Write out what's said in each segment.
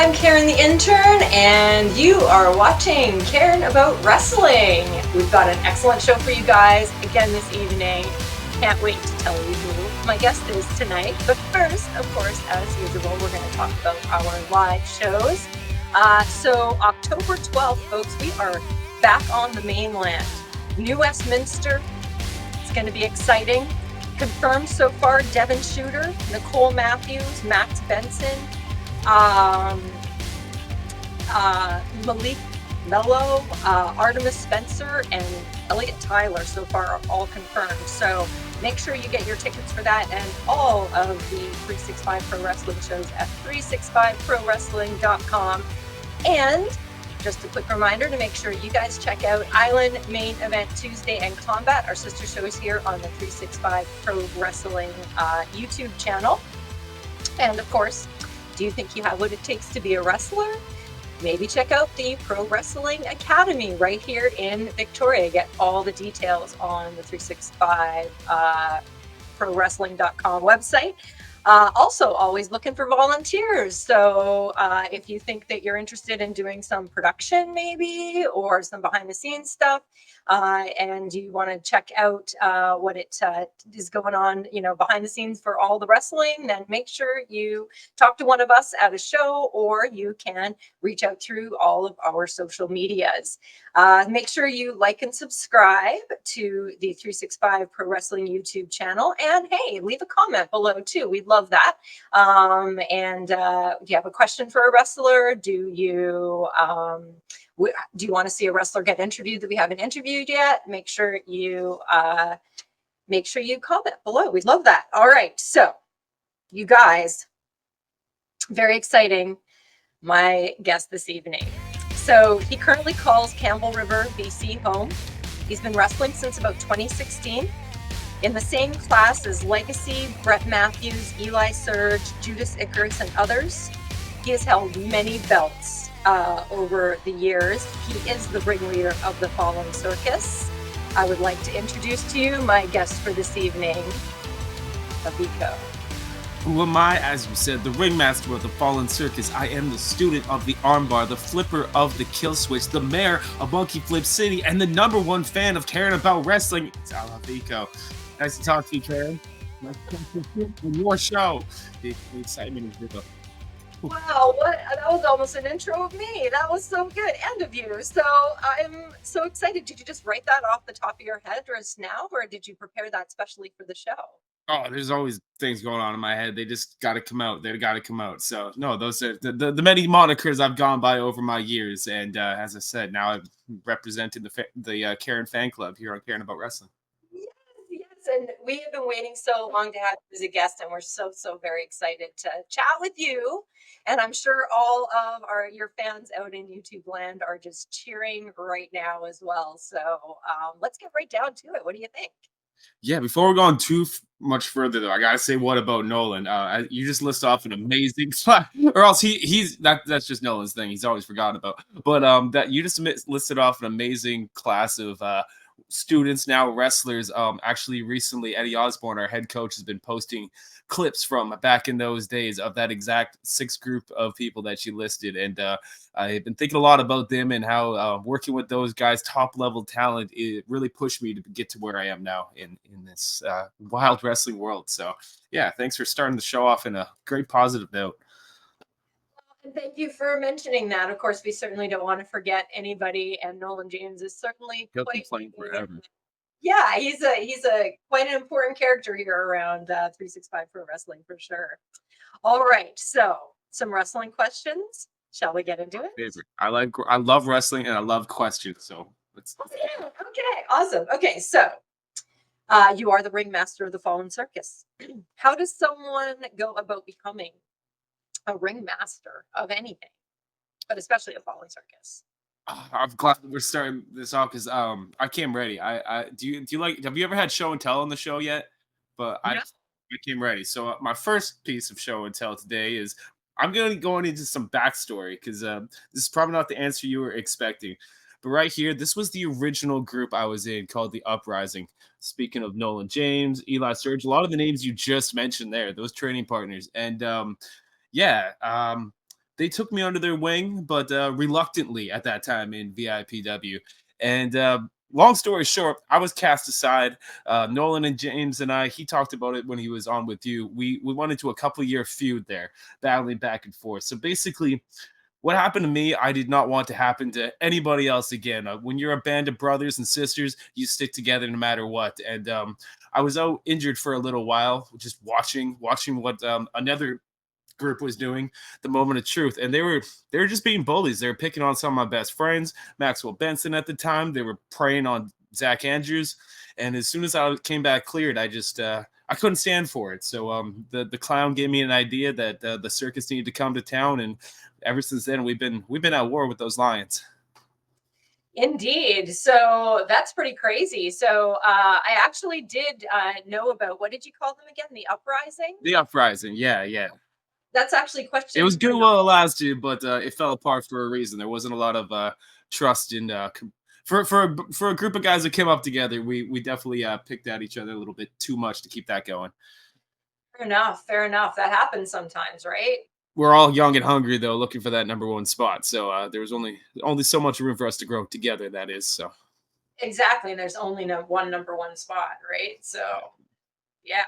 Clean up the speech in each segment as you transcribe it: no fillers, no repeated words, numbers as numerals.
I'm Karen the Intern, and you are watching Karen About Wrestling. We've got an excellent show for you guys again this evening. Can't wait to tell you who my guest is tonight. But first, of course, as usual, we're going to talk about our live shows. So October 12th, folks, we are back on the mainland. New Westminster. It's going to be exciting. Confirmed so far, Devin Shooter, Nicole Matthews, Max Benson, Malik Mello, Artemis Spencer, and Elliot Tyler so far are all confirmed. So make sure you get your tickets for that and all of the 365 Pro Wrestling shows at 365prowrestling.com. And just a quick reminder to make sure you guys check out Island Main Event Tuesday and Combat, our sister shows here on the 365 Pro Wrestling YouTube channel. And of course, do you think you have what it takes to be a wrestler? Maybe check out the Pro Wrestling Academy right here in Victoria. Get all the details on the 365 prowrestling.com website. Also, always looking for volunteers. So if you think that you're interested in doing some production maybe or some behind the scenes stuff, and you want to check out what it is going on, behind the scenes for all the wrestling, then make sure you talk to one of us at a show, or you can reach out through all of our social medias. Make sure you like and subscribe to the 365 Pro Wrestling YouTube channel. And hey, leave a comment below too. We'd love that. And do you have a question for a wrestler? Do you want to see a wrestler get interviewed that we haven't interviewed yet? Make sure you comment below. We'd love that. All right. So you guys, very exciting. My guest this evening. So he currently calls Campbell River, BC home. He's been wrestling since about 2016. In the same class as Legacy, Brett Matthews, Eli Surge, Judas Icarus, and others. He has held many belts over the years. He is the ringleader of the Fallen Circus. I would like to introduce to you my guest for this evening, Haviko. Who am I? As you said, the ringmaster of the Fallen Circus. I am the student of the armbar, the flipper of the kill switch, the mayor of Monkey Flip City, and the #1 fan of Karen About Wrestling. It's Haviko. Nice to talk to you, Karen. Nice to talk to you on your show. The excitement is real. Wow, that was almost an intro of me. That was so good, and of you. So I'm so excited. Did you just write that off the top of your head just now, or did you prepare that specially for the show? Oh, there's always things going on in my head. They just got to come out. They got to come out. So no, those are the many monikers I've gone by over my years. And as I said, now I've represented the Karen fan club here on Karen About Wrestling. Yes, and we have been waiting so long to have you as a guest, and we're so very excited to chat with you. And I'm sure all of your fans out in YouTube land are just cheering right now as well. So let's get right down to it. What do you think? Yeah, before we're going too much further, though, I gotta say, what about Nolan? You just list off an amazing, or else that's just Nolan's thing. He's always forgotten about. But that you just listed off an amazing class of students, now wrestlers. Actually, recently, Eddie Osborne, our head coach, has been posting clips from back in those days of that exact 6 group of people that you listed, and I've been thinking a lot about them and how working with those guys, top level talent, it really pushed me to get to where I am now in this wild wrestling world. So yeah, thanks for starting the show off in a great positive note. Thank you for mentioning that. Of course, we certainly don't want to forget anybody, and Nolan James is certainly He'll quite complain forever. yeah, he's a quite an important character here around 365 Pro Wrestling for sure. All right, so some wrestling questions. Shall we get into it? Favorite. I love wrestling and I love questions. So let's. Okay, awesome. Okay, so you are the ringmaster of the Fallen Circus. How does someone go about becoming a ringmaster of anything, but especially a Fallen Circus? I'm glad that we're starting this off because I came ready. I do you like have you ever had show and tell on the show yet? But Yeah. I came ready. So my first piece of show and tell today is I'm gonna be going into some backstory because this is probably not the answer you were expecting. But right here, this was the original group I was in called the Uprising. Speaking of Nolan James, Eli Surge, a lot of the names you just mentioned there, those training partners, and yeah. they took me under their wing, but reluctantly at that time in VIPW. And long story short, I was cast aside. Nolan and James and I, he talked about it when he was on with you. We went into a couple-year feud there, battling back and forth. So basically, what happened to me, I did not want to happen to anybody else again. When you're a band of brothers and sisters, you stick together no matter what. And I was out injured for a little while, just watching what another group was doing, the moment of truth, and they were just being bullies. They were picking on some of my best friends, Maxwell Benson at the time. They were preying on Zach Andrews, and as soon as I came back cleared, I just I couldn't stand for it. So the clown gave me an idea that the circus needed to come to town, and ever since then we've been at war with those lions. Indeed. So that's pretty crazy. So I actually did know about, what did you call them again? The uprising? The uprising, yeah, yeah. That's actually It was question good number. while it lasted, but it fell apart for a reason. There wasn't a lot of trust in for a group of guys that came up together. We definitely picked at each other a little bit too much to keep that going. Fair enough. Fair enough. That happens sometimes, right? We're all young and hungry though, looking for that number one spot. So there was only so much room for us to grow together. That is so. Exactly. And there's only no one number one spot, right? So yeah.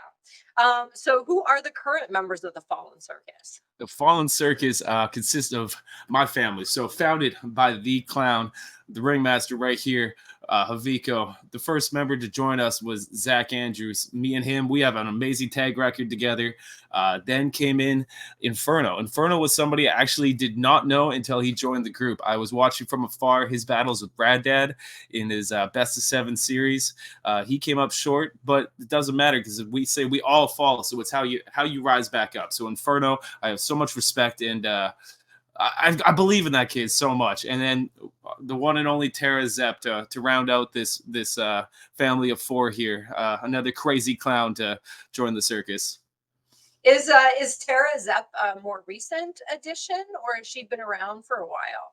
So who are the current members of the Fallen Circus? The Fallen Circus consists of my family. So founded by the clown, the ringmaster right here, Haviko. The first member to join us was Zach Andrews. Me and him, we have an amazing tag record together. Then came in Inferno. Inferno was somebody I actually did not know until he joined the group. I was watching from afar his battles with Brad Dad in his best of seven series. He came up short, but it doesn't matter because we say we all fall. So it's how you rise back up. So Inferno, I have so much respect, and I believe in that kid so much. And then the one and only Tara Zepp to round out this family of four here. Another crazy clown to join the circus. Is Tara Zepp a more recent addition, or has she been around for a while?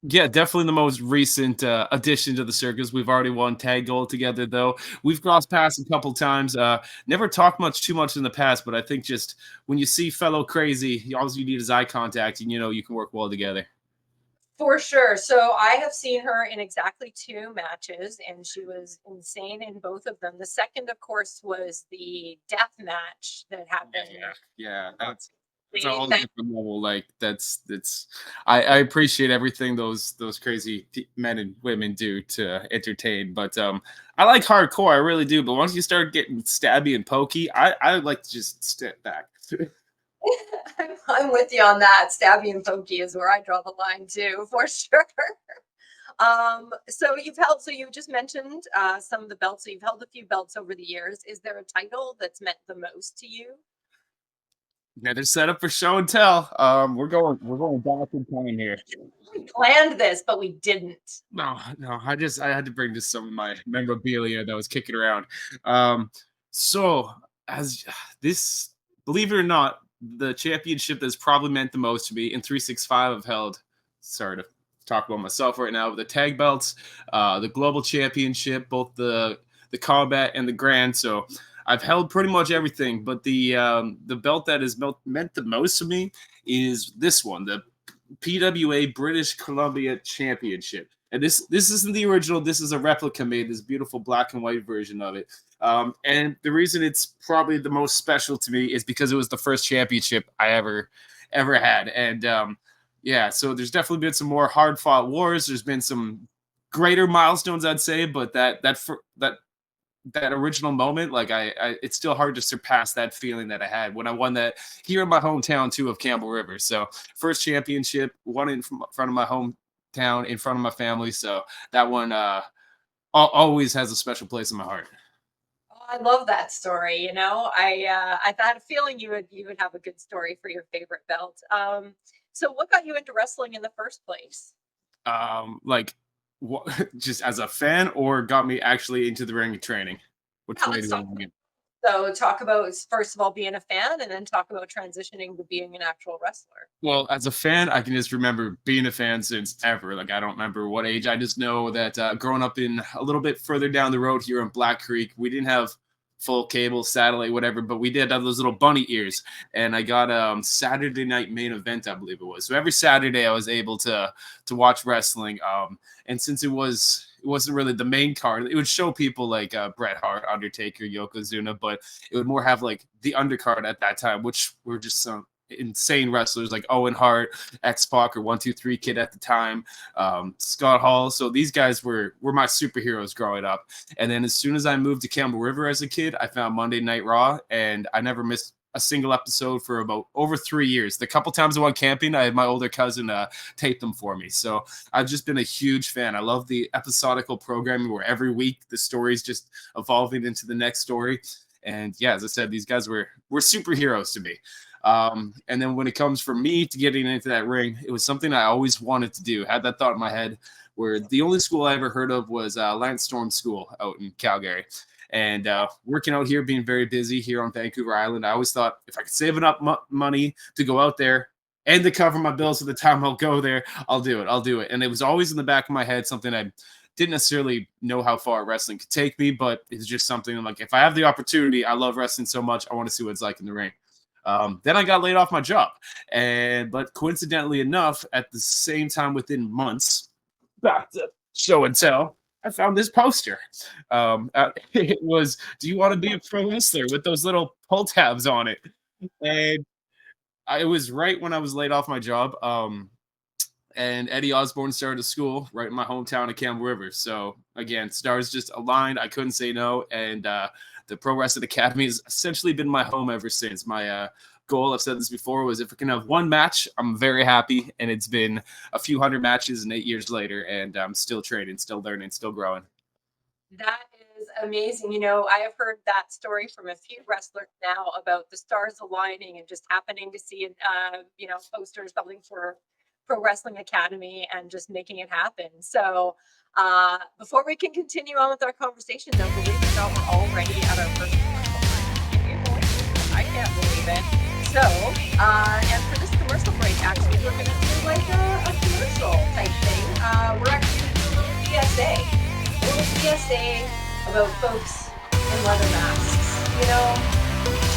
Yeah, definitely the most recent addition to the circus. We've already won tag gold together, though. We've crossed paths a couple times. Never talked too much in the past, but I think just when you see fellow crazy, all you need is eye contact, and you know you can work well together. For sure. So I have seen her in exactly two matches, and she was insane in both of them. The second, of course, was the death match that Yeah, happened. yeah, that's a whole That different level. Like that's I appreciate everything those crazy men and women do to entertain, but I like hardcore, I really do. But once you start getting stabby and pokey, I like to just step back. I'm with you on that. Stabby and pokey is where I draw the line too, for sure. So you just mentioned some of the belts. So you've held a few belts over the years. Is there a title that's meant the most to you? Yeah, they're set up for show and tell. We're going back in time here. We planned this, but we didn't. No, no, I had to bring just some of my memorabilia that was kicking around. Um, so as this, believe it or not, the championship that's probably meant the most to me in 365 I've held. Sorry to talk about myself right now. The tag belts, the global championship, both the combat and the grand. So I've held pretty much everything, but the belt that is meant the most to me is this one, the PWA British Columbia Championship. And this isn't the original. This is a replica made. This beautiful black and white version of it. And the reason it's probably the most special to me is because it was the first championship I ever had. And yeah, so there's definitely been some more hard fought wars. There's been some greater milestones, I'd say, but that original moment, like it's still hard to surpass that feeling that I had when I won that here in my hometown too of Campbell River. So first championship, won in front of my hometown, in front of my family. So that one always has a special place in my heart. Oh, I love that story. I had a feeling you would have a good story for your favorite belt. So what got you into wrestling in the first place? Like what, just as a fan, or got me actually into the ring training? Which Yeah, way let's do you talk. want to get? So talk about, first of all, being a fan, and then talk about transitioning to being an actual wrestler. Well, as a fan, I can just remember being a fan since ever. Like I don't remember what age. I just know that growing up in a little bit further down the road here in Black Creek, we didn't have full cable, satellite, whatever. But we did have those little bunny ears, and I got Saturday Night Main Event, I believe it was. So every Saturday I was able to watch wrestling. And since it wasn't really the main card, it would show people like Bret Hart, Undertaker, Yokozuna, but it would more have like the undercard at that time, which were just some insane wrestlers like Owen Hart, X Pac, or 123 Kid at the time, Scott Hall. So these guys were my superheroes growing up. And then as soon as I moved to Campbell River as a kid, I found Monday Night Raw, and I never missed a single episode for about over 3 years. The couple times I went camping, I had my older cousin tape them for me. So I've just been a huge fan. I love the episodical programming where every week the story's just evolving into the next story. And yeah, as I said, these guys were superheroes to me. And then when it comes for me to getting into that ring, it was something I always wanted to do. Had that thought in my head, where the only school I ever heard of was Lance Storm School out in Calgary. And working out here, being very busy here on Vancouver Island, I always thought if I could save enough money to go out there and to cover my bills at the time I'll go there, I'll do it. I'll do it. And it was always in the back of my head, something I didn't necessarily know how far wrestling could take me, but it's just something I'm like, if I have the opportunity, I love wrestling so much, I want to see what it's like in the ring. Then I got laid off my job, but coincidentally enough, at the same time, within months, back to show and tell, I found this poster. It was, "Do you want to be a pro wrestler?" with those little pull tabs on it, and it was right when I was laid off my job. And Eddie Osborne started a school right in my hometown of Campbell River. So again, stars just aligned. I couldn't say no, and the Pro Wrestling Academy has essentially been my home ever since. My goal, I've said this before, was if I can have one match, I'm very happy. And it's been a few hundred matches and 8 years later, and I'm still training, still learning, still growing. That is amazing. You know, I have heard that story from a few wrestlers now about the stars aligning and just happening to see, posters building for Pro Wrestling Academy and just making it happen. So, before we can continue on with our conversation, though, believe it or not, we're already at our first commercial break. I can't believe it. So, and for this commercial break, actually, we're going to do like a commercial type thing. We're actually going to do a little PSA. A little PSA about folks in leather masks. You know,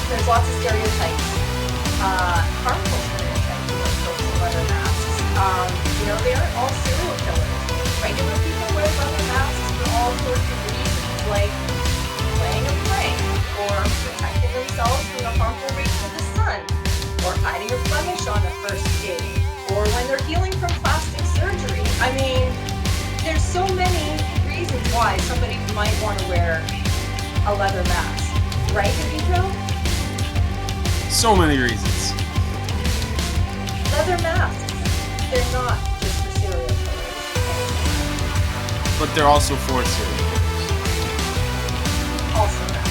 there's lots of stereotypes, harmful stereotypes about folks in leather masks. They aren't all serial killers. Regular people wear leather masks for all sorts of reasons, like playing a prank, or protecting themselves from the harmful rays of the sun, or hiding a blemish on a first date, or when they're healing from plastic surgery. I mean, there's so many reasons why somebody might want to wear a leather mask, right, Haviko? So many reasons. Leather masks, they're not just for serial killers. But they're also for serial killers. Also that.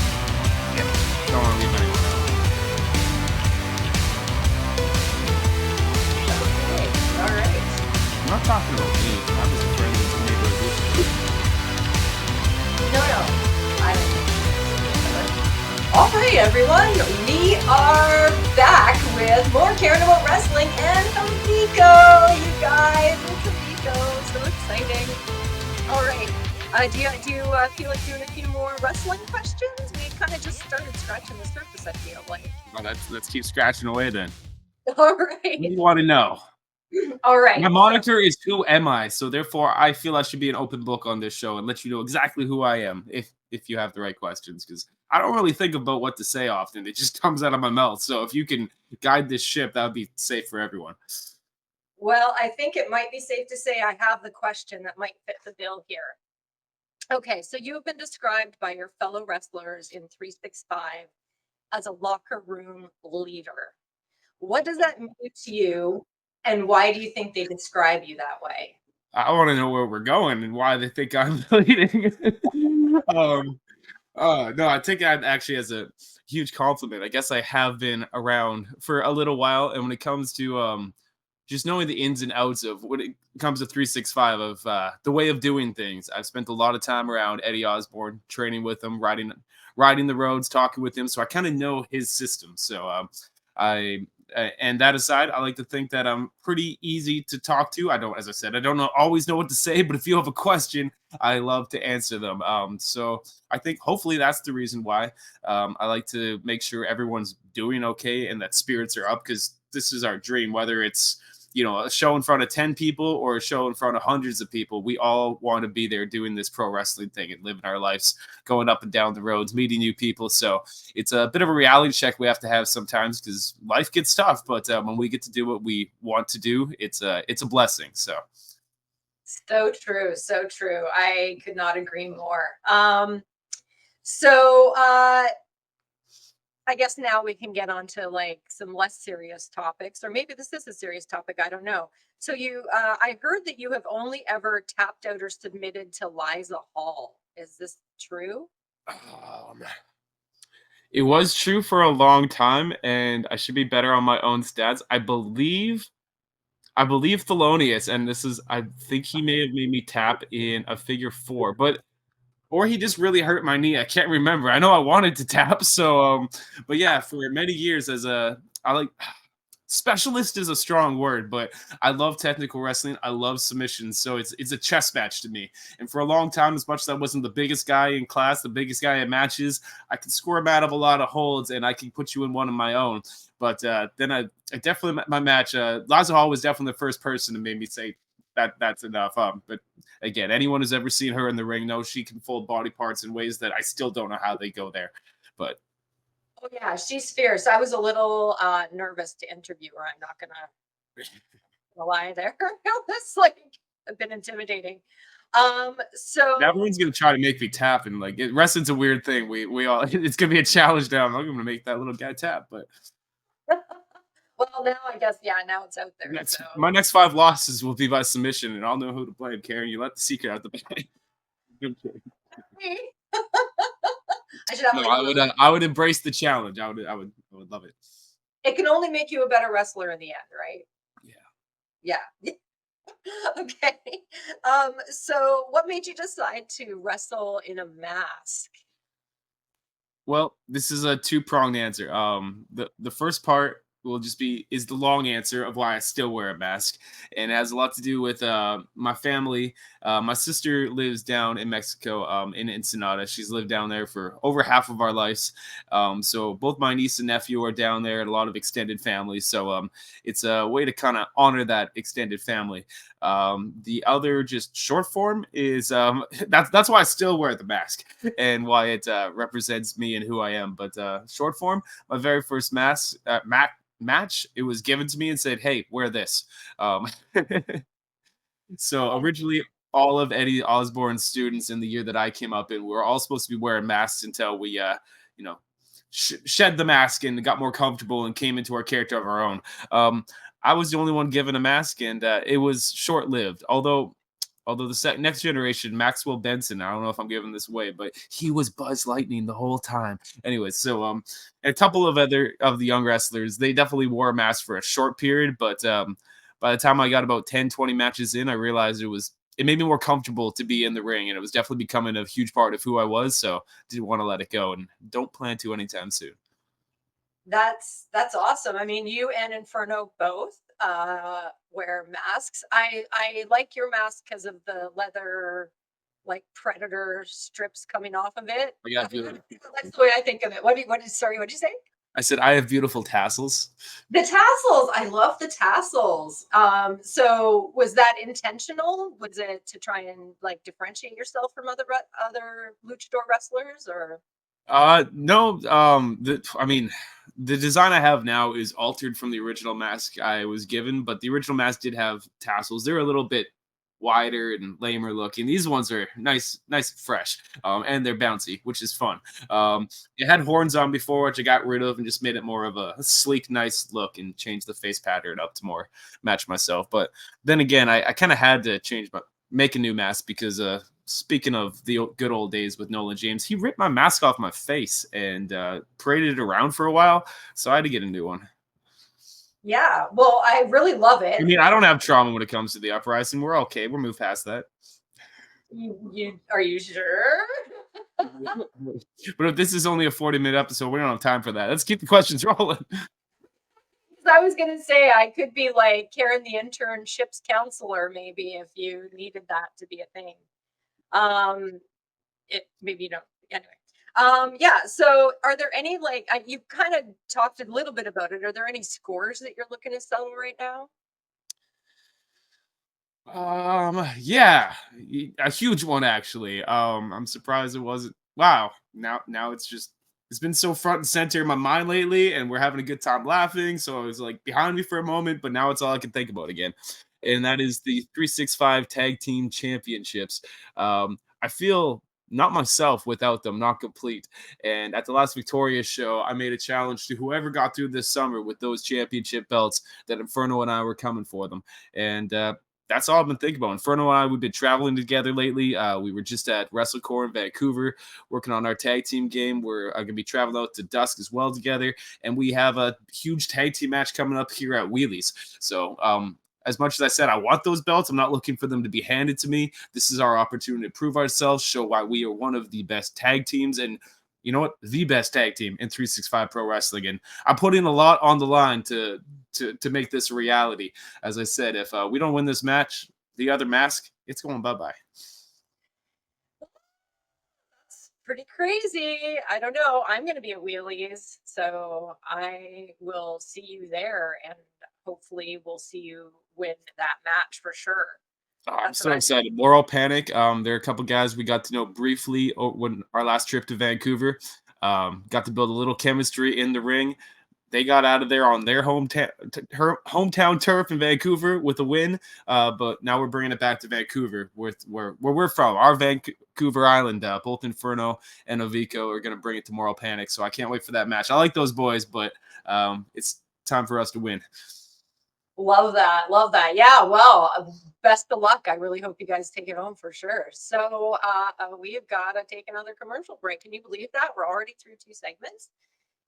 Yep. Don't want to leave anyone out. Okay, all right. I'm not talking about me. I was a friend of the neighborhood. No, I don't think so. All right, everyone, we are back with more Caring About Wrestling and Haviko, you guys. It's Haviko, so exciting. All right, do you feel like doing a few more wrestling questions? We kind of just started scratching the surface, I feel like. Well, let's keep scratching away then. All What do right, you want to know? all right. My moniker is "Who am I?" So therefore, I feel I should be an open book on this show and let you know exactly who I am if you have the right questions. Because I don't really think about what to say often; it just comes out of my mouth. So if you can guide this ship, that would be safe for everyone. Well, I think it might be safe to say I have the question that might fit the bill here. Okay, so you have been described by your fellow wrestlers in 365 as a locker room leader. What does that mean to you, and why do you think they describe you that way? I want to know where we're going and why they think I'm leading. um, no, I take that actually as a huge compliment. I guess I have been around for a little while, and when it comes to just knowing the ins and outs of when it comes to 365 of the way of doing things, I've spent a lot of time around Eddie Osborne, training with him, riding the roads, talking with him, so I kind of know his system. So I And that aside, I like to think that I'm pretty easy to talk to. I don't, as I said, I don't know, always know what to say, but if you have a question, I love to answer them. So I think hopefully that's the reason why I like to make sure everyone's doing okay and that spirits are up, because this is our dream, whether it's a show in front of 10 people or a show in front of hundreds of people. We all want to be there doing this pro wrestling thing and living our lives, going up and down the roads, meeting new people. So it's a bit of a reality check we have to have sometimes, because life gets tough, but when we get to do what we want to do, it's a blessing. So So true, so true. I could not agree more. So I guess now we can get on to like some less serious topics, or maybe this is a serious topic. I don't know. So I heard that you have only ever tapped out or submitted to Liza Hall. Is this true? um, it was true for a long time, and I should be better on my own stats. I believe Thelonious, and I think he may have made me tap in a figure four, or he just really hurt my knee. I can't remember. I know I wanted to tap, but yeah, for many years I like specialist is a strong word, but I love technical wrestling. I love submissions, so it's a chess match to me. And for a long time, as much as I wasn't the biggest guy in class, the biggest guy in matches, I could score him out of a lot of holds, and I can put you in one of my own. But then I definitely my match. Lazo Hall was definitely the first person to make me say that's enough. But again, anyone who's ever seen her in the ring knows she can fold body parts in ways that I still don't know how they go there. But Oh yeah, she's fierce. I was a little nervous to interview her. I'm not gonna lie there. It's like a bit intimidating. So everyone's gonna try to make me tap, and like wrestling's a weird thing. We all it's gonna be a challenge now. I'm not gonna make that little guy tap, but well, now I guess yeah, now it's out there. next So my next 5 losses will be by submission, and I'll know who to blame. Karen, you let the secret out the bag. I should have No, like a little. I would embrace the challenge. I would love it. It can only make you a better wrestler in the end, right? Yeah. Yeah. Okay. So what made you decide to wrestle in a mask? Well, this is a two-pronged answer. The first part will just be is the long answer of why I still wear a mask, and it has a lot to do with my family. My sister lives down in Mexico, in Ensenada. She's lived down there for over half of our lives. So both my niece and nephew are down there, and a lot of extended family. So it's a way to kind of honor that extended family. The other just short form is that's why I still wear the mask and why it represents me and who I am. But short form, my very first match, it was given to me and said, "Hey, wear this." Um, so Oh, originally, all of Eddie Osborne's students in the year that I came up in, we were all supposed to be wearing masks until we, you know, shed the mask and got more comfortable and came into our character of our own. Um, I was the only one given a mask, and it was short lived. Although the next generation, Maxwell Benson, I don't know if I'm giving this away, but he was Buzz Lightning the whole time. Anyway, so a couple of other of the young wrestlers, they definitely wore a mask for a short period, but by the time I got about 10, 20 matches in, I realized it made me more comfortable to be in the ring, and it was definitely becoming a huge part of who I was. So didn't want to let it go, and don't plan to anytime soon. that's awesome. I mean, you and Inferno both wear masks. I like your mask because of the leather like predator strips coming off of it. I got beautiful. That's the way I think of it. Sorry, what did you say? I said I have beautiful tassels. The tassels. I love the tassels. So was that intentional? Was it to try and like differentiate yourself from other luchador wrestlers, or? No. I mean, the design I have now is altered from the original mask I was given, but the original mask did have tassels. They're a little bit wider and lamer looking. These ones are nice and fresh, and they're bouncy, which is fun. It had horns on before, which I got rid of and just made it more of a sleek, nice look and changed the face pattern up to more match myself. But then again, I kind of had to make a new mask because speaking of the good old days with Nolan James, he ripped my mask off my face and paraded it around for a while, so I had to get a new one. Yeah, well, I really love I it. mean, I don't have trauma when it comes to the uprising. We're okay. We're moved past that. You are you sure? But if this is only a 40-minute episode, we don't have time for that. Let's keep the questions rolling. I was gonna say I could be like Karen the internship's counselor, maybe if you needed that to be a thing. Um, it maybe you don't. Anyway, yeah. So, are there any like you kind of talked a little bit about it? Are there any scores that you're looking to settle right now? Yeah, a huge one actually. I'm surprised it wasn't. Wow, now it's been so front and center in my mind lately, and we're having a good time laughing. So it was like behind me for a moment, but now it's all I can think about again, and that is the 365 Tag Team Championships. I feel not myself without them, not complete. And at the last Victoria show, I made a challenge to whoever got through this summer with those championship belts that Inferno and I were coming for them. And that's all I've been thinking about. Inferno and I, we've been traveling together lately. We were just at WrestleCore in Vancouver, working on our tag team game. We're going to be traveling out to Dusk as well together, and we have a huge tag team match coming up here at Wheelies. So, as much as I said I want those belts, I'm not looking for them to be handed to me. This is our opportunity to prove ourselves, show why we are one of the best tag teams, and you know what, the best tag team in 365 Pro Wrestling. And I'm putting a lot on the line to make this a reality. As I said, if we don't win this match, the other mask, it's going bye bye. It's pretty crazy. I don't know. I'm going to be at Wheelies, so I will see you there, and hopefully, we'll see you win that match for sure. Oh, I'm That's what so I'm. excited. Moral Panic. There are a couple guys we got to know briefly when our last trip to Vancouver. Got to build a little chemistry in the ring. They got out of there on their hometown turf in Vancouver with a win. But now we're bringing it back to Vancouver, with where we're from, our Vancouver Island. Both Inferno and Haviko are going to bring it to Moral Panic. So I can't wait for that match. I like those boys, but it's time for us to win. Love that. Love that. Yeah. Well, best of luck. I really hope you guys take it home for sure. So we've got to take another commercial break. Can you believe that? We're already through two segments.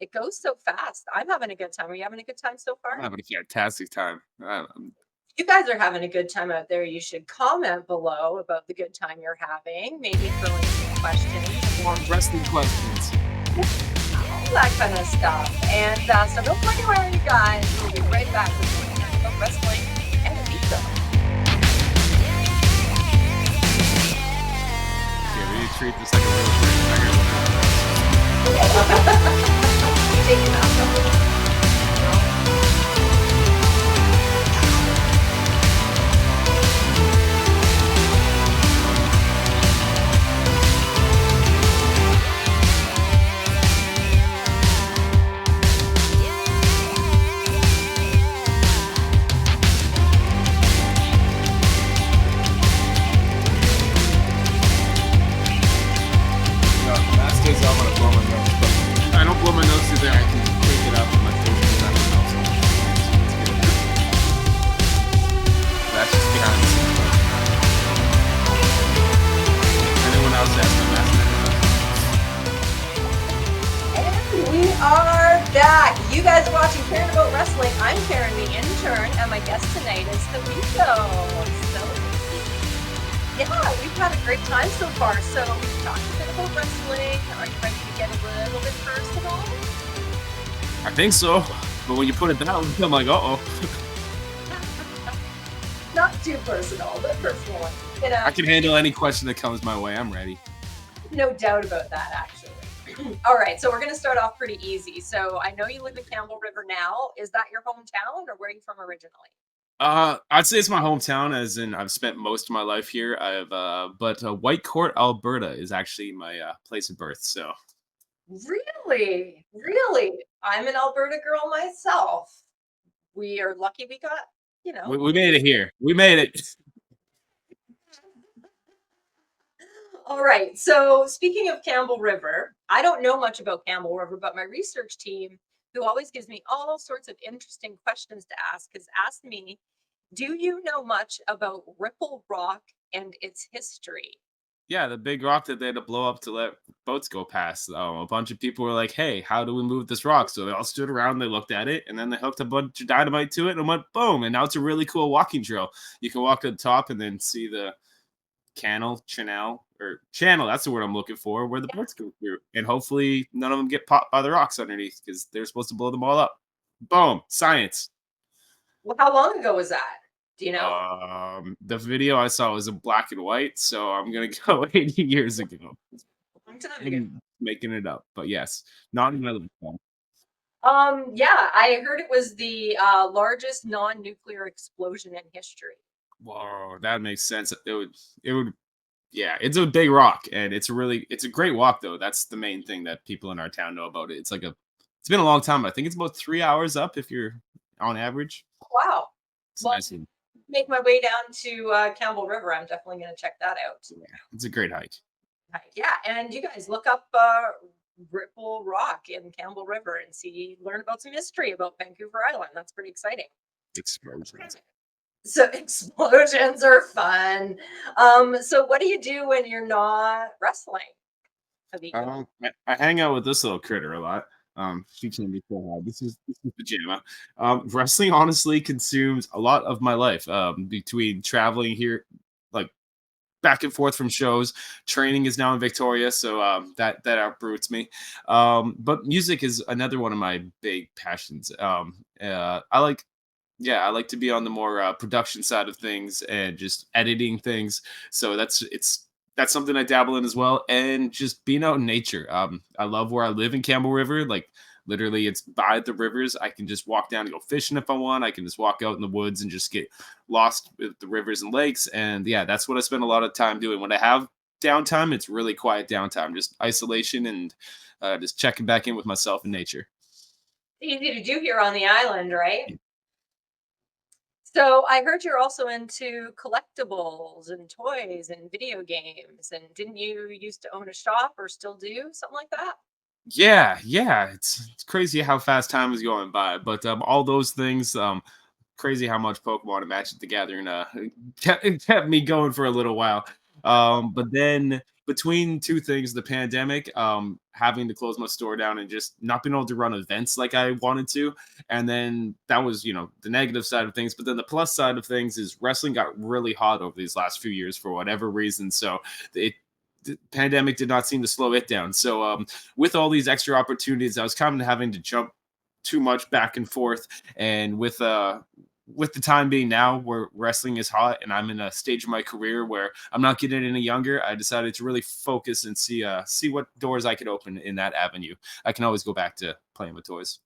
It goes so fast. I'm having a good time. Are you having a good time so I'm far? having a fantastic time. If you guys are having a good time out there, you should comment below about the good time you're having. Maybe throw in some questions, More wrestling questions. all that kind of stuff. And so don't go anywhere, you guys. We'll be right back with more Intern about wrestling and pizza. Yeah, we treat this like a real thing. Take it out. Last days I want to blow my nose, but I don't blow my nose because I can pick it up with my face and nothing else. That's just behind the scenes. Anyone else has my mask? And we are back. You guys are watching Karen About Wrestling. I'm Karen the Intern, and my guest tonight is Haviko. So, yeah, we've had a great time so far. So, we've talked a bit about wrestling. Are you ready to get a little bit personal? I think so, but when you put it down, I'm like, uh-oh. Not too personal, but personal one. You know, I can handle any question that comes my way. I'm ready. no doubt about that, actually. All right, so we're going to start off pretty easy. So, I know you live in Campbell River now. Is that your hometown, or where are you from originally? I'd say it's my hometown, as in I've spent most of my life here. But Whitecourt, Alberta, is actually my place of birth. So Really? Really? I'm an Alberta girl myself. We are lucky we got, we made it here. We made it. all right. So, speaking of Campbell River, I don't know much about Campbell River, but my research team, who always gives me all sorts of interesting questions to ask, has asked me, do you know much about Ripple Rock and its history? Yeah, the big rock that they had to blow up to let boats go past. A bunch of people were like, "Hey, how do we move this rock?" So they all stood around, they looked at it, and then they hooked a bunch of dynamite to it, and went boom. And now it's a really cool walking trail. You can walk to the top and then see the channel. That's the word I'm looking for, where the boats go through, and hopefully none of them get popped by the rocks underneath because they're supposed to blow them all up. Boom, science. Well, how long ago was that? Do you know? The video I saw was in black and white, so I'm gonna go 80 years ago. A long time ago. I'm making it up, but yes, not in my lifetime. Yeah, I heard it was the largest non-nuclear explosion in history. Whoa, that makes sense. It would yeah, it's a big rock, and it's a great walk though. That's the main thing that people in our town know about it. It's been a long time. I think it's about 3 hours up if you're on average. Wow. It's Well, nice and make my way down to Campbell River. I'm definitely going to check that out. yeah, it's a great hike. Right, yeah, and you guys look up Ripple Rock in Campbell River and learn about some history about Vancouver Island. That's pretty exciting. Explosions. So explosions are fun. So what do you do when you're not wrestling, Haviko? I hang out with this little critter a lot. She can be so hard. This is Pajama. Wrestling honestly consumes a lot of my life. Between traveling here, like back and forth from shows, training is now in Victoria, so that outbrutes me. But music is another one of my big passions. I like yeah, I like to be on the more production side of things and just editing things. So that's something I dabble in as well, and just being out in nature. I love where I live in Campbell River. Like literally, it's by the rivers. I can just walk down and go fishing if I want. I can just walk out in the woods and just get lost with the rivers and lakes. And yeah, that's what I spend a lot of time doing. When I have downtime, it's really quiet downtime, just isolation and just checking back in with myself and nature. Easy to do here on the island, right? So I heard you're also into collectibles and toys and video games. And didn't you used to own a shop or still do something like that? Yeah, yeah, it's crazy how fast time is going by, but, all those things, crazy how much Pokemon and Magic the Gathering, kept me going for a little while, but then between 2 things, the pandemic, having to close my store down and just not being able to run events like I wanted to, and then that was, the negative side of things, but then the plus side of things is wrestling got really hot over these last few years for whatever reason, so it the pandemic did not seem to slow it down, so, with all these extra opportunities, I was kind of having to jump too much back and forth. And with the time being now where wrestling is hot and I'm in a stage of my career where I'm not getting any younger, I decided to really focus and see what doors I could open in that avenue. I can always go back to playing with toys.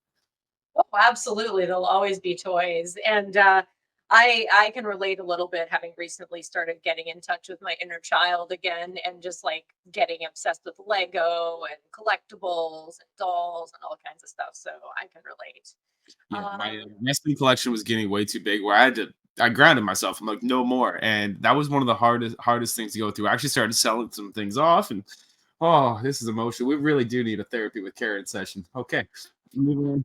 Oh, absolutely. There'll always be toys. And I can relate a little bit having recently started getting in touch with my inner child again and just like getting obsessed with Lego and collectibles and dolls and all kinds of stuff. So I can relate. Yeah, my Um, wrestling collection was getting way too big where I grounded myself. I'm like, no more. And that was one of the hardest things to go through. I actually started selling some things off and oh, this is emotional. We really do need a therapy with Karen session. Okay. Moving on.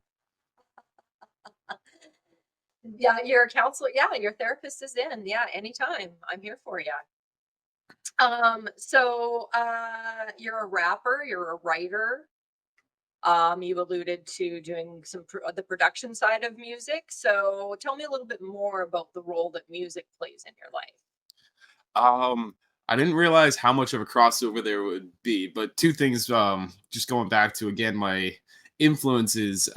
yeah, your counselor, yeah, your therapist is in. Yeah, anytime. I'm here for you. You're a rapper, you're a writer. You alluded to doing the production side of music. So tell me a little bit more about the role that music plays in your life. Um, I didn't realize how much of a crossover there would be, but two things. Just going back to again my influences.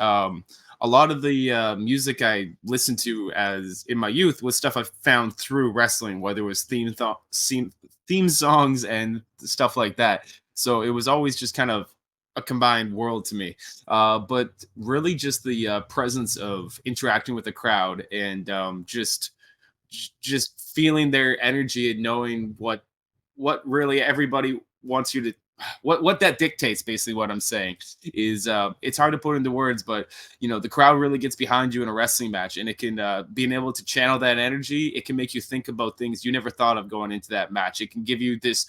A lot of the music I listened to as in my youth was stuff I found through wrestling, whether it was theme songs and stuff like that. So it was always just kind of a combined world to me. But really, just the presence of interacting with the crowd and just feeling their energy and knowing what really everybody wants you to what that dictates basically what I'm saying is it's hard to put into words, but the crowd really gets behind you in a wrestling match, and it can being able to channel that energy, it can make you think about things you never thought of going into that match. It can give you this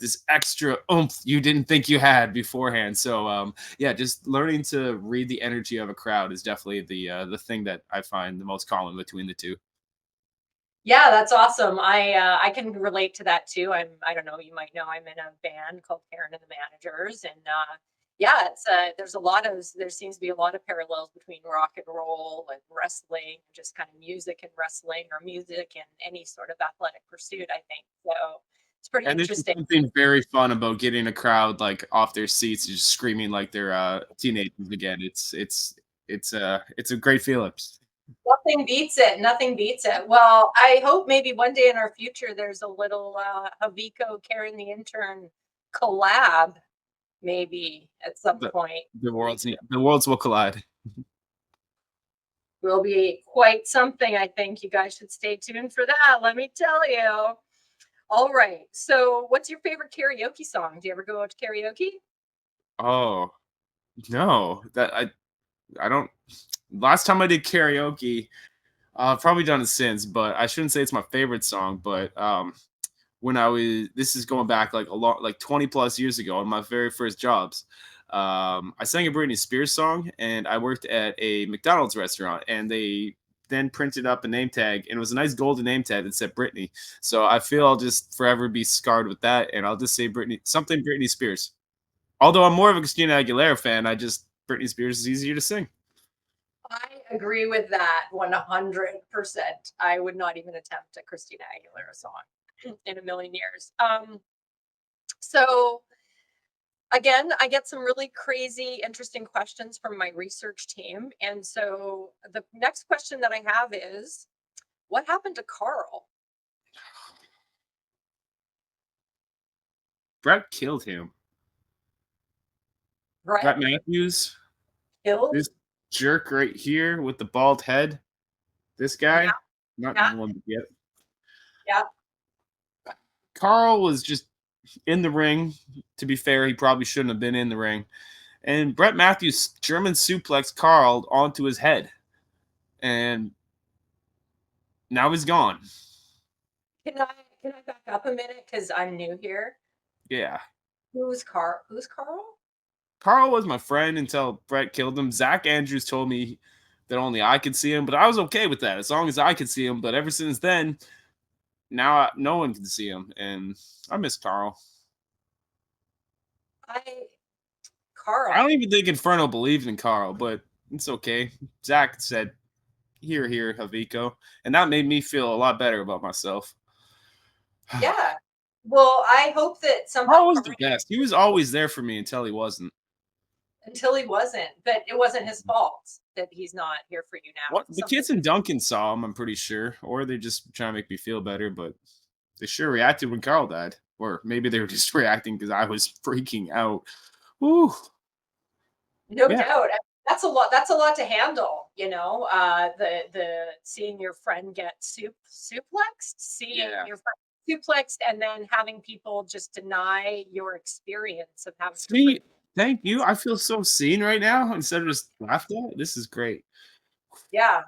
this extra oomph you didn't think you had beforehand. So yeah, just learning to read the energy of a crowd is definitely the thing that I find the most common between the two. Yeah, that's awesome. I can relate to that too. I don't know, you might know I'm in a band called Karen and the Managers, and yeah, there seems to be a lot of parallels between rock and roll and wrestling, just kind of music and wrestling, or music and any sort of athletic pursuit, I think. So it's pretty And there's just interesting. something very fun about getting a crowd, like, off their seats, just screaming like they're, teenagers again. It's It's a great feeling. Nothing beats it. Nothing beats it. Well, I hope maybe one day in our future there's a little Haviko Karen the intern collab, maybe at some The point. the worlds will collide. Will be quite something. I think you guys should stay tuned for that. Let me tell you. All right. So, what's your favorite karaoke song? Do you ever go out to karaoke? Oh no, that I don't. Last time I did karaoke, I've probably done it since, but I shouldn't say it's my favorite song. But when I was this is going back like a lot like 20 plus years ago on my very first jobs. I sang a Britney Spears song and I worked at a McDonald's restaurant and they then printed up a name tag and it was a nice golden name tag that said Britney. So I feel I'll just forever be scarred with that and I'll just say Britney Spears. Although I'm more of a Christina Aguilera fan, I just Britney Spears is easier to sing. I agree with that 100%. I would not even attempt a Christina Aguilera song in a million years. So again, I get some really crazy, interesting questions from my research team. And so the next question that I have is what happened to Carl? Brett killed him. Brett Brett Matthews, killed? this jerk right here with the bald head. This Yeah, guy, not yeah, the one yet. yeah. Carl was just in the ring. To be fair, he probably shouldn't have been in the ring. And Brett Matthews German suplex Carl onto his head. And now he's gone. Can I can I back up a minute because I'm new here? Yeah. Who's Carl? Who's Carl? Carl was my friend until Brett killed him. Zach Andrews told me that only I could see him, but I was okay with that as long as I could see him. But ever since then, no one can see him. And I miss Carl. I I don't Carl. even think Inferno believed in Carl, but it's okay. Zach said, "Here, here, Haviko," and that made me feel a lot better about myself. Yeah. Well, I hope that somehow Carl was the karma best. He was always there for me until he wasn't. until he wasn't, but it wasn't his fault that he's not here for you now. What the Something kids in Duncan saw him, I'm pretty sure, or they just trying to make me feel better. But they sure reacted when Carl died, or maybe they were just reacting because I was freaking out. Woo, no yeah, doubt. That's a lot. That's a lot to handle. The seeing your friend get suplexed, seeing yeah. your friend suplexed, and then having people just deny your experience of having your friend. See, thank you. I feel so seen right now instead of just laughed at. This is great. Yeah,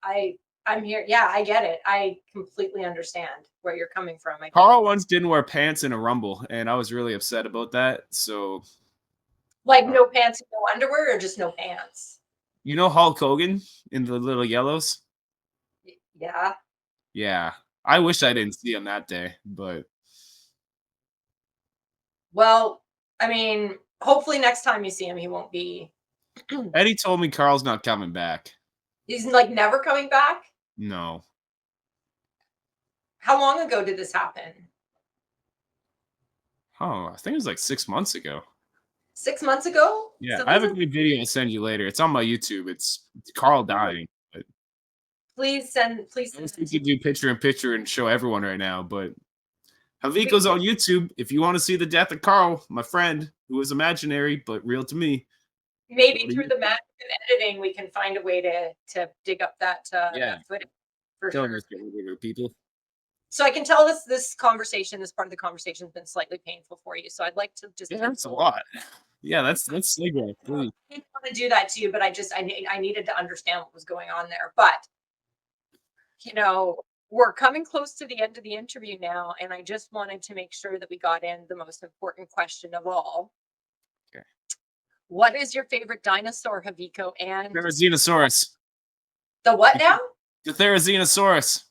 I I'm here. Yeah, I get it. I completely understand where you're coming from. I think Carl once didn't wear pants in a rumble, and I was really upset about that. So, like uh, no pants, no underwear, or just no pants. you know Hulk Hogan in the little yellows? Yeah. Yeah, I wish I didn't see him that day, but Well, I mean, hopefully next time you see him, he won't be. Eddie told me Carl's not coming back. He's like never coming back. No. How long ago did this happen? Oh, I think it was like 6 months ago. 6 months ago? Yeah, So I this have a is good video I'll send you later. It's on my YouTube. It's Carl dying. But please I send wish we it to could do picture in picture and show everyone right now, but me. Haviko's on YouTube. If you want to see the death of Carl, my friend, who is imaginary but real to me, go Maybe to through the YouTube. magic of editing, we can find a way to dig up Yeah, that footage for don't sure. miss it, people. So I can tell this conversation, this part of the conversation, has been slightly painful for you. So I'd like to just It take hurts a a little. lot. Yeah, that's segue, please. I didn't want to do that to you, but I needed to understand what was going on there. But we're coming close to the end of the interview now, and I just wanted to make sure that we got in the most important question of all. Okay. What is your favorite dinosaur, Haviko? And Therizinosaurus. the what now? The Therizinosaurus.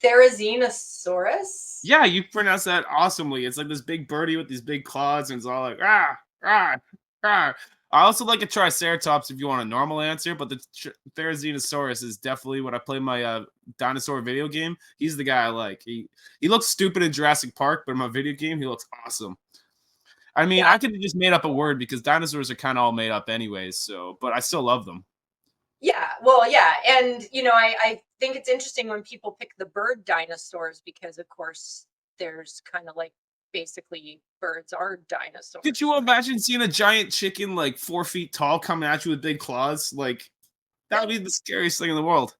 Therizinosaurus? Yeah, you pronounce that awesomely. It's like this big birdie with these big claws, and it's all like ah ah ah. I also like a Triceratops if you want a normal answer, but the Therizinosaurus is definitely when I play my dinosaur video game. He's the guy I like. He looks stupid in Jurassic Park, but in my video game, he looks awesome. I mean, Yeah, I could have just made up a word because dinosaurs are kind of all made up anyways. So, but I still love them. Yeah, well, yeah, and I think it's interesting when people pick the bird dinosaurs because, of course, there's kind of like basically birds are Could dinosaurs, you right? imagine seeing a giant chicken like 4 feet tall coming at you with big claws? Like that would Yep. be the scariest thing in the world.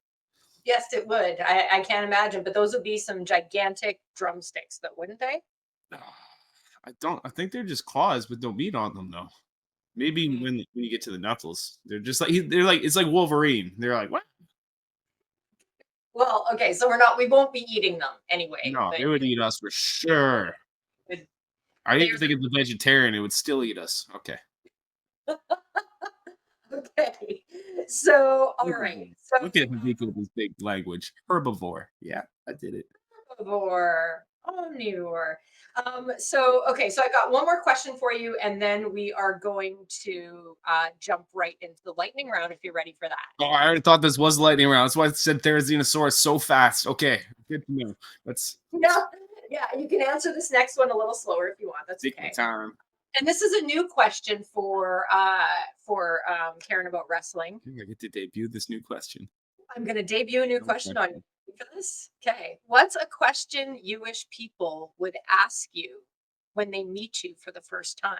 Yes, it would. I can't imagine, but those would be some gigantic drumsticks, though, wouldn't they? I don't. I think they're just claws with no meat on them, though. Maybe Mm. when you get to the knuckles, they're just like they're like it's like Wolverine. They're like what? Well, okay, so we won't be eating them anyway, No, but it would eat us for sure. would- I even there's think it's a vegetarian. It would still eat us. Okay. okay. So, all right. Herbivore. So, Look at Haviko with his big language. Herbivore. Yeah, I did it. herbivore, omnivore. Okay, so I got one more question for you, and then we are going to jump right into the lightning round if you're ready for that. Oh, I already thought this was lightning round. That's why I said Therizinosaurus so fast. Okay, good to know. Let's No, yeah, you can answer this next one a little slower if you want. That's take my okay. time. And this is a new question for Karen about wrestling. I think I get to debut this new question. I'm going to debut a new No question on you question. for this. Okay. What's a question you wish people would ask you when they meet you for the first time?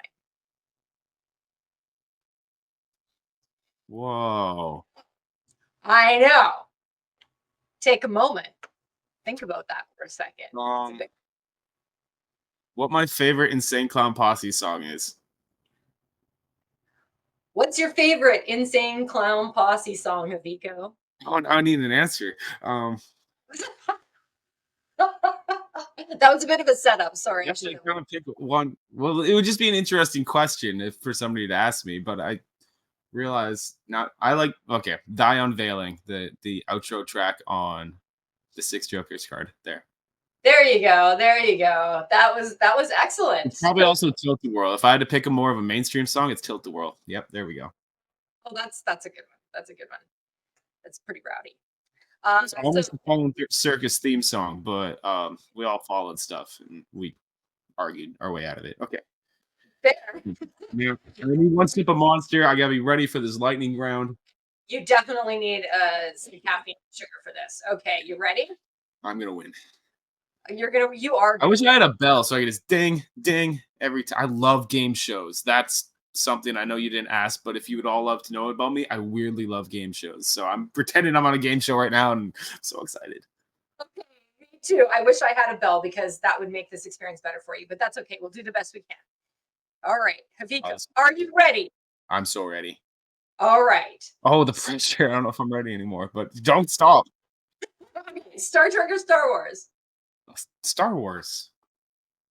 Whoa. I know. Take a moment. Think about that for a second. It's a Um, big. what my favorite Insane Clown Posse song is? What's your favorite Insane Clown Posse song, Haviko? Oh, I need an answer. That was a bit of a setup. Sorry, I Yes, should I have. kind of pick one. Well, it would just be an interesting question if for somebody to ask me, but I realize not. I like okay. Die Unveiling the outro track on the Six Jokers card there. There you go. There you go. That was It's excellent. probably also Tilt the World. If I had to pick a more of a mainstream song, it's Tilt the World. Yep, there we go. Oh, that's a good one. That's a good one. That's pretty rowdy. It's So almost a Fallen Circus theme song, but we all followed stuff and we argued our way out of it. Okay. fair. Yeah. I need one sip of Monster. I gotta be ready for this lightning round. You definitely need some caffeine and sugar for this. Okay, you ready? I'm gonna win. You are I gonna wish I win. had a bell so I could just ding, ding every time. I love game shows. That's something I know you didn't ask, but if you would all love to know about me, I weirdly love game shows. So I'm pretending I'm on a game show right now and I'm so excited. Okay, me too. I wish I had a bell because that would make this experience better for you, but that's okay. We'll do the best we can. All right, Haviko, Uh, are you ready? I'm so ready. All right. Oh, the pressure. I don't know if I'm ready anymore, but don't stop. Okay, Star Trek or Star Wars? Star Wars.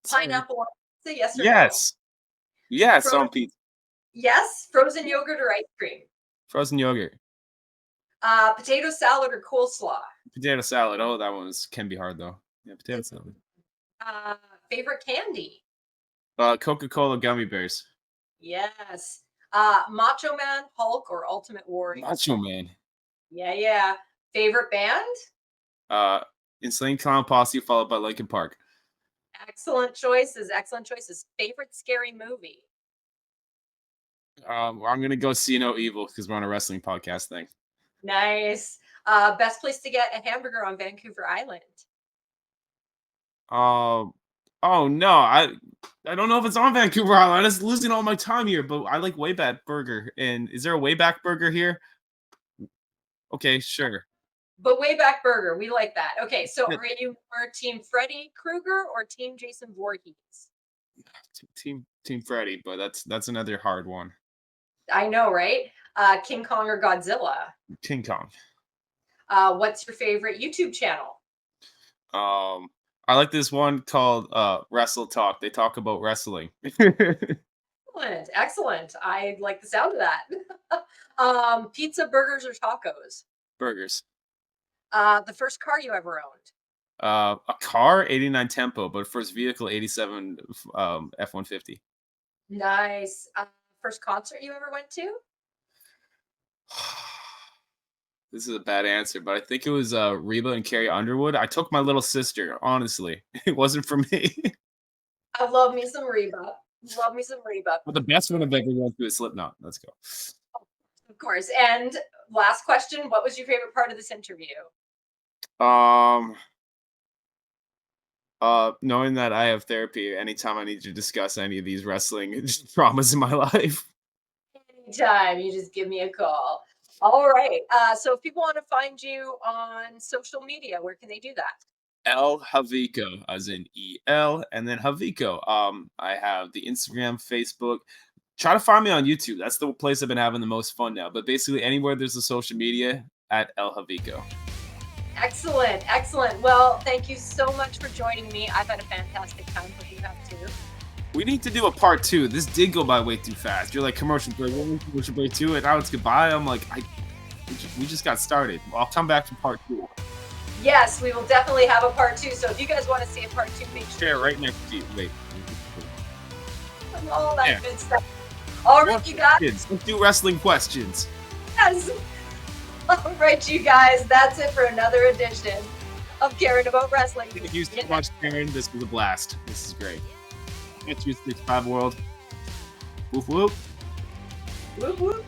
Sorry. Pineapple on pizza, yes or no? Yes. Yes, Frozen, on pizza. yes. Frozen yogurt or ice cream? Frozen yogurt. Potato salad or coleslaw? Potato salad. Oh, that one can be hard though. Yeah, potato salad. Uh, Favorite candy? Coca-Cola gummy bears. Yes. Macho Man, Hulk, or Ultimate Warrior? Macho Man. Yeah, yeah. Favorite band? Uh, Insane Clown Posse followed by Linkin Park. Excellent choices. Excellent choices. Favorite scary movie? I'm gonna go see No Evil because we're on a wrestling podcast thing. Nice. Best place to get a hamburger on Vancouver Island? Um, oh no, I don't know if it's on Vancouver Island. I'm just losing all my time here, but I like Wayback Burger. And is there a Wayback Burger here? Okay, sure. But way back burger. We like that. Okay, so are you more Team Freddy Krueger or Team Jason Voorhees? Team Freddy, but that's another hard one. I know, right? King Kong or Godzilla? King Kong. What's your favorite YouTube channel? I like this one called Wrestle Talk. They talk about wrestling. Excellent. Excellent. I like the sound of that. Pizza, burgers, or tacos? Burgers. The first car you ever owned? A car, 89 Tempo, but first vehicle, 87 F-150. Nice. First concert you ever went to? This is a bad answer, but I think it was Reba and Carrie Underwood. I took my little sister, honestly. It wasn't for me. I love me some Reba. Love me some Reba. But the best one I've ever went to is Slipknot. Let's go. Of course. And Last question. What was your favorite part of this interview? Um, knowing that I have therapy anytime I need to discuss any of these wrestling traumas in my life. Anytime, you just give me a call. All right. So if people want to find you on social media, where can they do that? El Haviko, as in EL, and then Haviko. I have the Instagram, Facebook. Try to find me on YouTube. That's the place I've been having the most fun now. But basically, anywhere there's a social media at El Haviko. Excellent. Excellent. Well, thank you so much for joining me. I've had a fantastic time. Hope you have too. We need to do a part two. This did go by way too fast. You're like commercial break one, commercial break two, and now it's goodbye. I'm like, we just got started. I'll come back to part two. Yes, we will definitely have a part two. So if you guys want to see a part two, make sure. Chair right next to you. Wait. All that Yeah. good stuff. All right, you guys. Kids, let's do wrestling questions. Yes. All right, you guys. That's it for another edition of Caring About Wrestling. Thank you so much, Karen. This was a blast. This is great. Catch you at 65 World. Whoop whoop. Whoop, whoop.